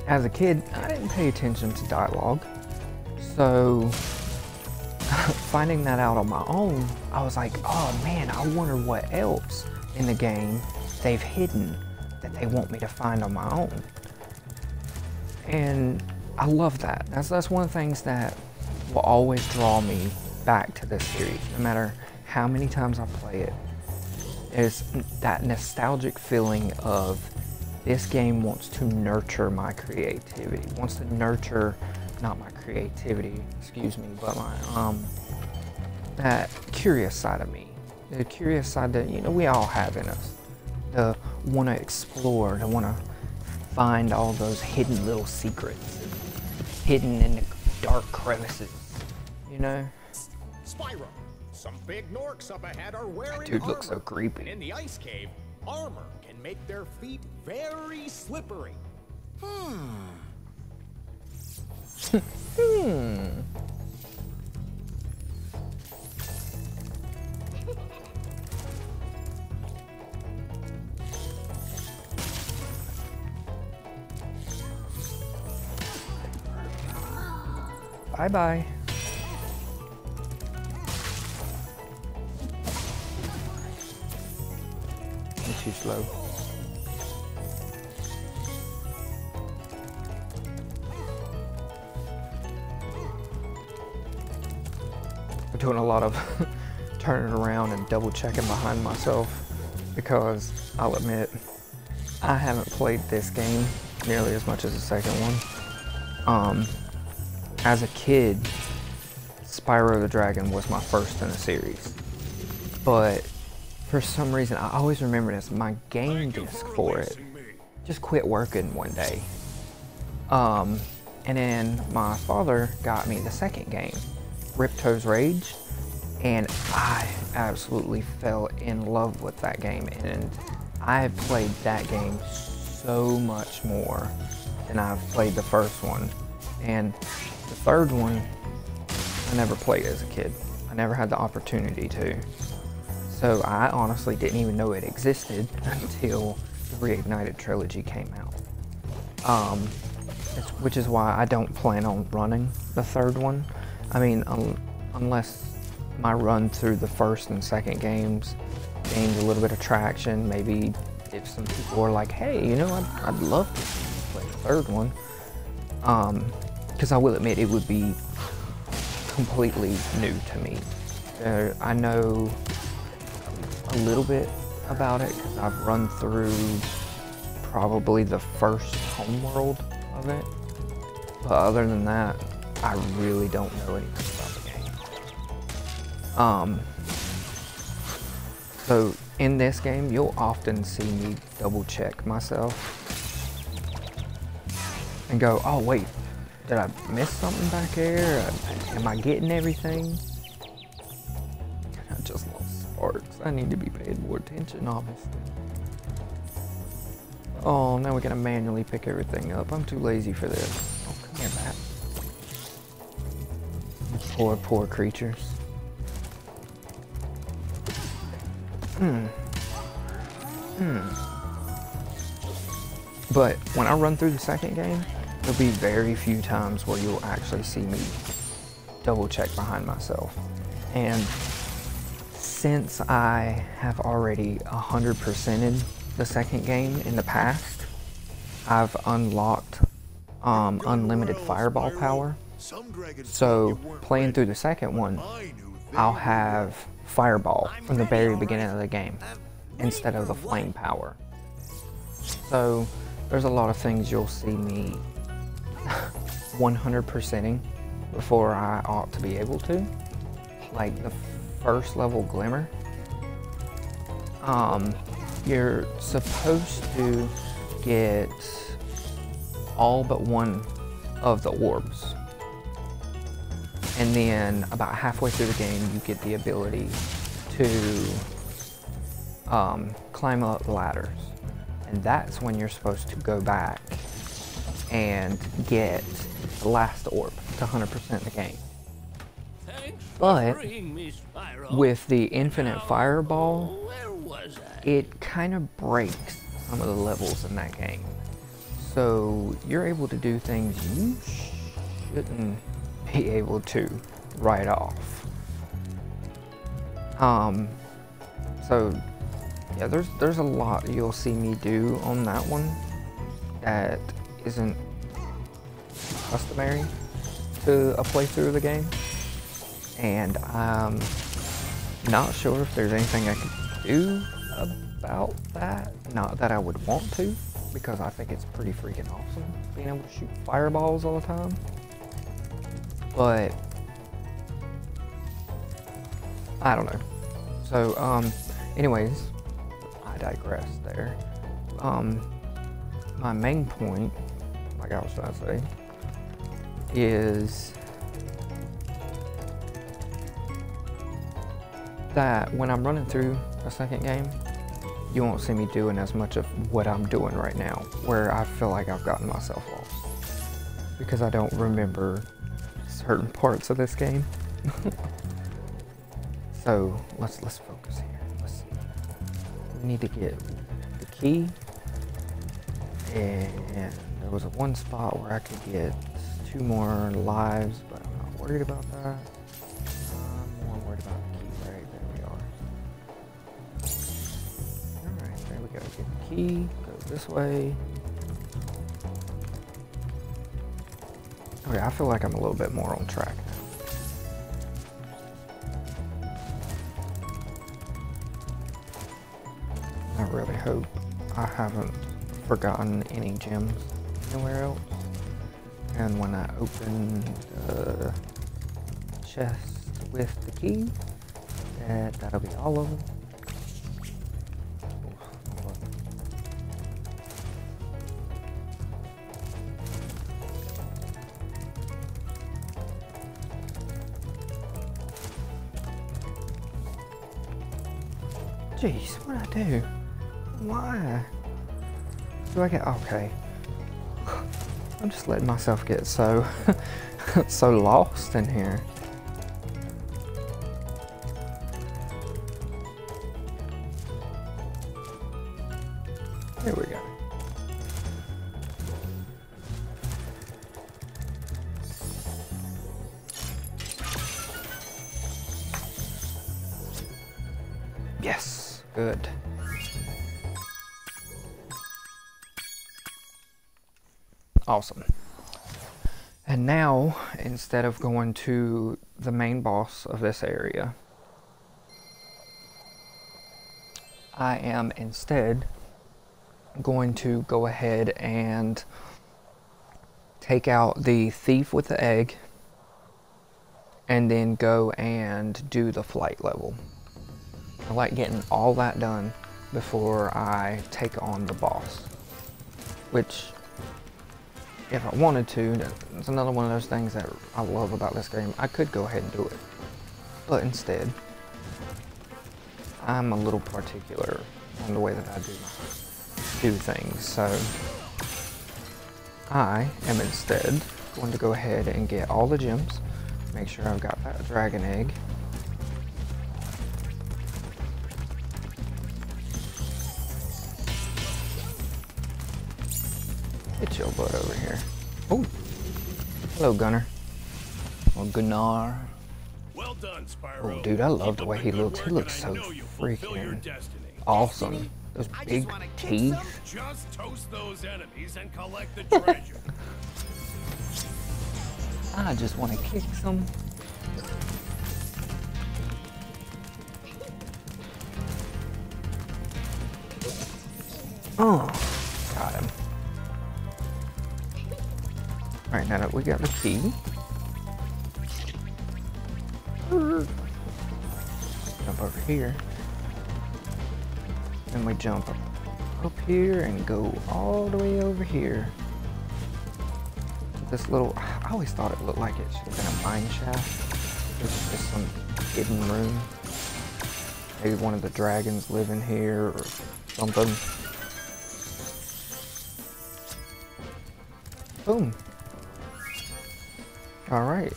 As a kid, I didn't pay attention to dialogue, so finding that out on my own, I was like, oh man, I wonder what else in the game they've hidden that they want me to find on my own. And I love that. That's one of the things that will always draw me back to this series, no matter how many times I play it. Is that nostalgic feeling of this game wants to nurture my creativity, wants to nurture, not my creativity, excuse me, but my, that curious side of me, the curious side that, you know, we all have in us, the want to explore, the want to find all those hidden little secrets, hidden in the dark crevices, you know? Spyro, some big Norks up ahead are wearing That dude armor. looks so creepy. And in the ice cave, armor can make their feet very slippery. Bye-bye. I'm too slow. I'm doing a lot of turning around and double checking behind myself because I'll admit I haven't played this game nearly as much as the second one. As a kid, Spyro the Dragon was my first in the series, but for some reason I always remember this, my game disc for it just quit working one day. And then my father got me the second game, Ripto's Rage, and I absolutely fell in love with that game, and I've played that game so much more than I've played the first one. And the third one, I never played as a kid. I never had the opportunity to. So I honestly didn't even know it existed until the Reignited trilogy came out. Which is why I don't plan on running the third one. I mean, unless my run through the first and second games gains a little bit of traction, maybe if some people are like, hey, you know, I'd love to see you play the third one. Because I will admit it would be completely new to me. I know a little bit about it because I've run through probably the first homeworld of it. But other than that, I really don't know anything about the game. So in this game, you'll often see me double check myself and go, oh wait, did I miss something back there? Am I getting everything? I just lost sparks. I need to be paying more attention, obviously. Oh, now we gotta manually pick everything up. I'm too lazy for this. Oh, come here, Bat. Poor, poor creatures. But when I run through the second game, there'll be very few times where you'll actually see me double check behind myself. And since I have already 100%ed the second game in the past, I've unlocked unlimited fireball power. So playing through the second one, I'll have fireball from the very beginning of the game instead of the flame power. So there's a lot of things you'll see me 100%ing before I ought to be able to. Like the first level Glimmer, you're supposed to get all but one of the orbs. And then about halfway through the game, you get the ability to climb up ladders. And that's when you're supposed to go back and get the last orb to 100% the game. Thanks. But freeing me, Spyro. with the infinite fireball, Where was I? it kind of breaks some of the levels in that game. So you're able to do things you shouldn't be able to right off. So yeah, there's a lot you'll see me do on that one that isn't customary to a playthrough of the game, and I'm not sure if there's anything I could do about that. Not that I would want to, because I think it's pretty freaking awesome being able to shoot fireballs all the time. But I don't know. So anyways, I digress there. My main point, like I was trying to say, is that when I'm running through a second game, you won't see me doing as much of what I'm doing right now, where I feel like I've gotten myself lost because I don't remember certain parts of this game. So let's focus here. We need to get the key, and there was one spot where I could get 2 more lives, but I'm not worried about that. I'm more worried about the key. Right, there we are. Alright, there we go. Get the key, go this way. Okay, I feel like I'm a little bit more on track now. I really hope I haven't forgotten any gems anywhere else. And when I open the chest with the key, that'll be all of them. Jeez, what'd I do? Why? Do I get okay? I'm just letting myself get so so lost in here. Here we go. Yes, good. Awesome. And now, instead of going to the main boss of this area, I am instead going to go ahead and take out the thief with the egg and then go and do the flight level. I like getting all that done before I take on the boss, which, if I wanted to, it's another one of those things that I love about this game. I could go ahead and do it, but instead, I'm a little particular on the way that I do things, so I am instead going to go ahead and get all the gems, make sure I've got that dragon egg, get your butt over here. Oh, hello, Gunner. Or Gunnar. Well done, Spyro. Oh, dude, I love the way he looks. He looks so freaking awesome. Those big teeth. Just toast those enemies and collect the treasure. I just want to kick some. Oh, got him. Alright, now that we got the key, jump over here, and we jump up here and go all the way over here. This little, I always thought it looked like it should have been a mine shaft. This is just some hidden room. Maybe one of the dragons live in here or something. Boom. Alright.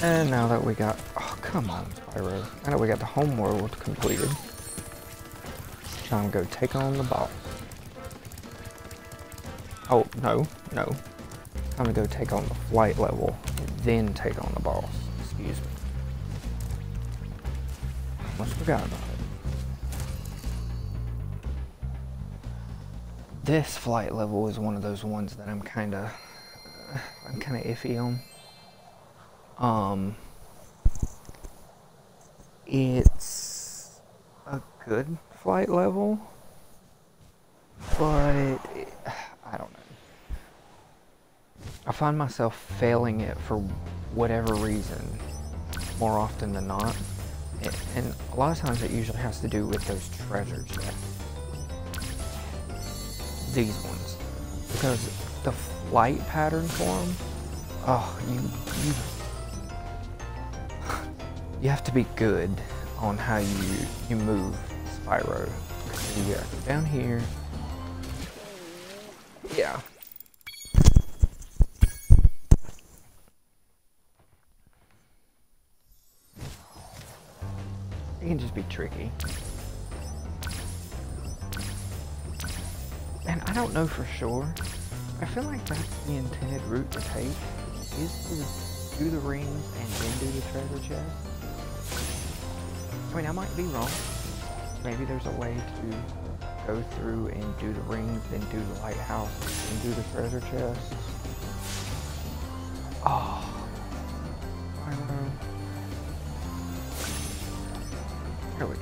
And now that we got, oh come on Spyro, now that we got the home world completed, time to go take on the boss. Oh, no. Time to go take on the flight level, and then take on the boss. Excuse me. Almost forgot about it. This flight level is one of those ones that I'm kinda iffy on. It's a good flight level, but I don't know. I find myself failing it for whatever reason more often than not. And a lot of times it usually has to do with those treasure chests. These ones. Because the flight pattern for them, oh, you have to be good on how you move Spyro. So you gotta go down here. Yeah. It can just be tricky. And I don't know for sure. I feel like that's the intended route to take, is to do the rings and then do the treasure chest. I mean, I might be wrong. Maybe there's a way to go through and do the rings, then do the lighthouse, and do the treasure chest. Oh. I don't know. Here we go.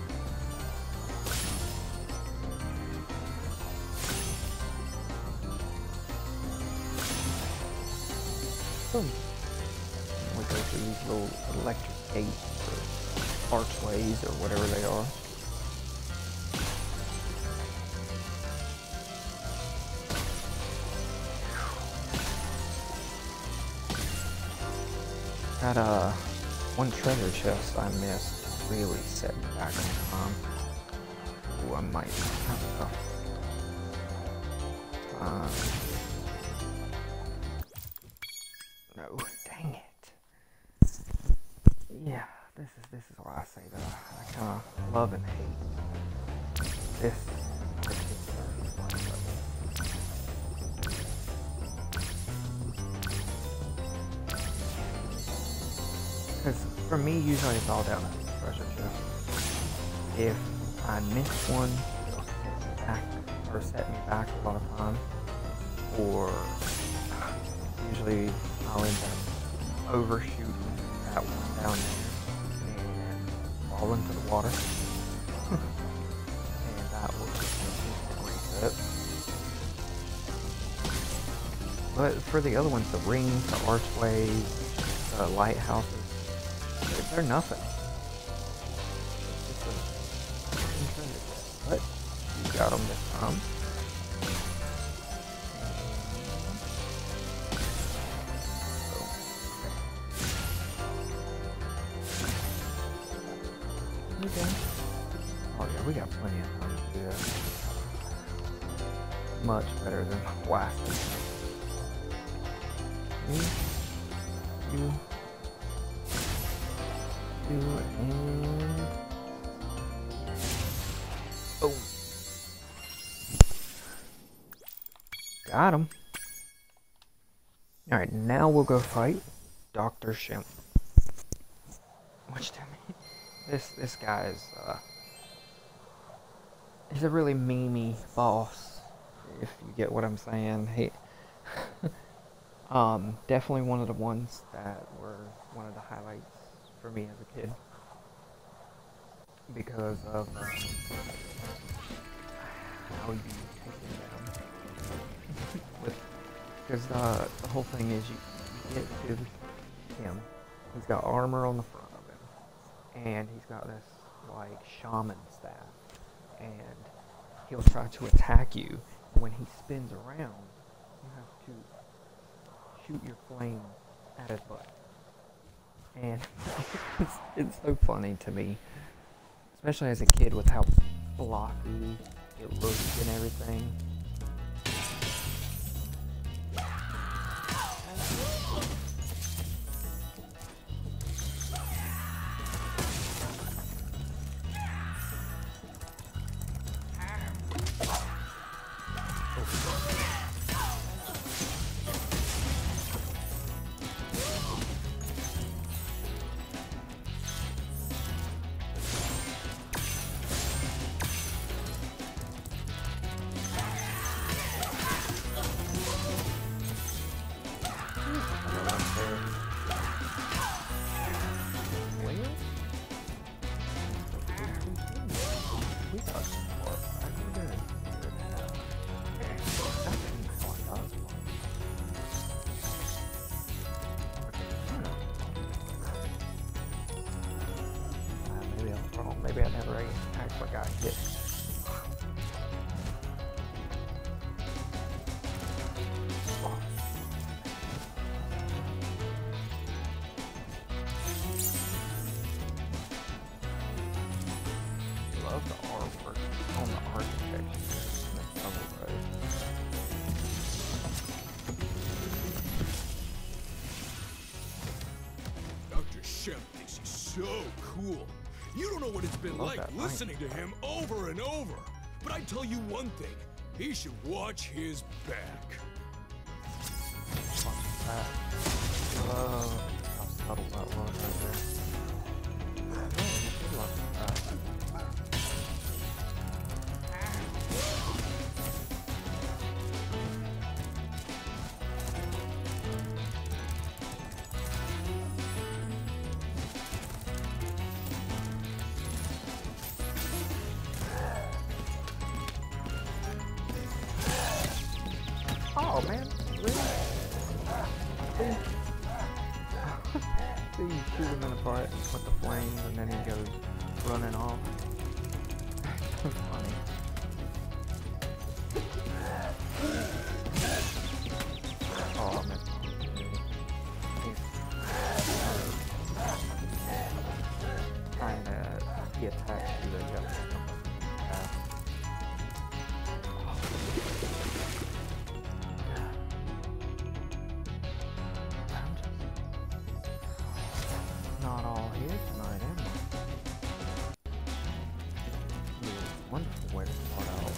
Boom. We go through these little electric gates or archways or whatever they are. That one treasure chest I missed really set me back in time. Ooh, I might have enough. No, dang it. Yeah, this is why I say that I kind of love and hate this particular level. Because for me, usually it's all down to the treasure chest. If I miss one, it'll set me back a lot of times. Or usually I'll end up overshooting that one down there and fall into the water. And that will just reset. But for the other ones, the rings, the archways, the lighthouses, they're nothing. It's just but you got them this time. Okay. Oh yeah, we got plenty of time to do that. Much better than last time. You, and... Oh. Got him. Alright, now we'll go fight Dr. Shimp. Which to me, this guy is, he's a really memey boss, if you get what I'm saying. He, definitely one of the ones that were one of the highlights for me as a kid. Because of, how you take him down. Because the whole thing is you get to him, he's got armor on the front of him, and he's got this like shaman staff, and he'll try to attack you. When he spins around, you have to shoot your flame at his butt, and it's so funny to me, especially as a kid, with how blocky it looks and everything. great. I actually got hit. Love the artwork on the architecture. Dr. Shep thinks he's so cool. You don't know what it's been like listening to him over and over. But I tell you one thing, he should watch his back. How subtle that was right there. Oh man, really? See, you shoot him in the part with the flames and then he goes running off. So funny. Oh, I missed him. Trying to, he attacks you, then you have to jump up and pass. Not all here tonight, am I? Really wonderful way to start out.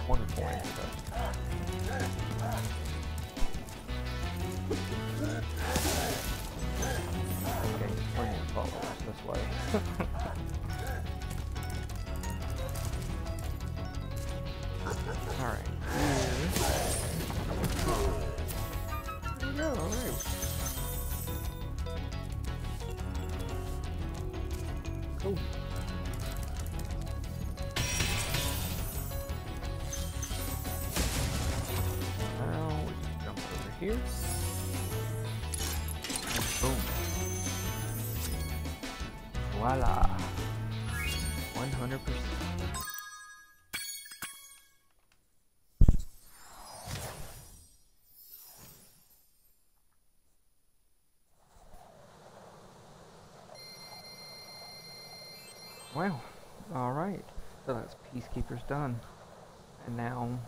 Wonderful introduction. Okay, bring your followers this way. Alright. There we go, alright. Cool. Now we just jump over here. And boom. Voila. 100%. Well, alright, so that's Peacekeepers done. And now,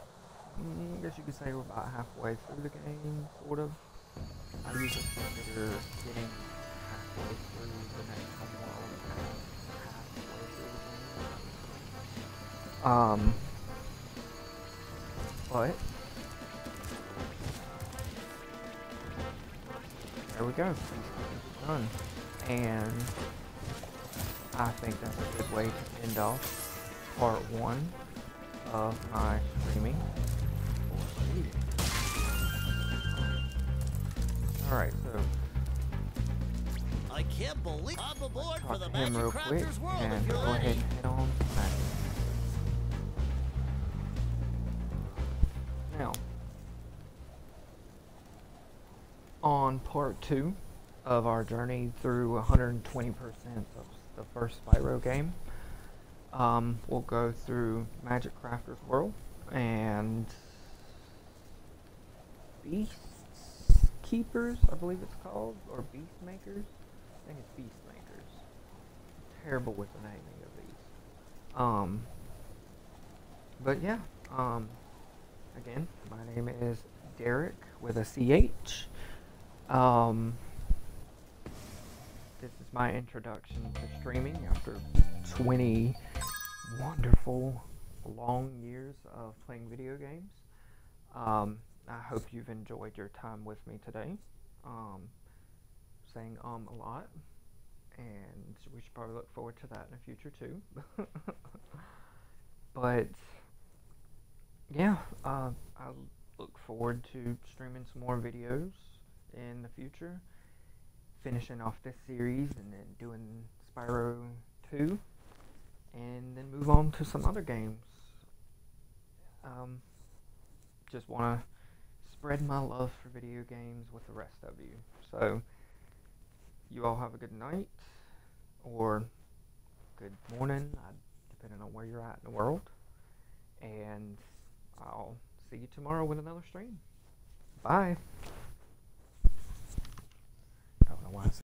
I guess you could say we're about halfway through the game, sort of. I usually consider getting halfway through the next couple hours, halfway through the game. But, there we go, Peacekeepers done. And I think that's a good way to end off part 1 of my streaming. Alright, so I can't believe I'm aboard for the him Magic real quick Crafters world and if go you're ahead ready. and head on back. Now, on part 2 of our journey through 120% of the first Spyro game, we'll go through Magic Crafters World and Beast Keepers, I believe it's called, or Beast Makers. I think it's Beast Makers. I'm terrible with the naming of these. But yeah, again, my name is Derrick with a CH. This is my introduction to streaming after 20 wonderful, long years of playing video games. I hope you've enjoyed your time with me today. Saying a lot, and we should probably look forward to that in the future too. But yeah, I look forward to streaming some more videos in the future, finishing off this series and then doing Spyro 2, and then move on to some other games. Just want to spread my love for video games with the rest of you. So, you all have a good night, or good morning, depending on where you're at in the world. And I'll see you tomorrow with another stream. Bye. I don't know why I said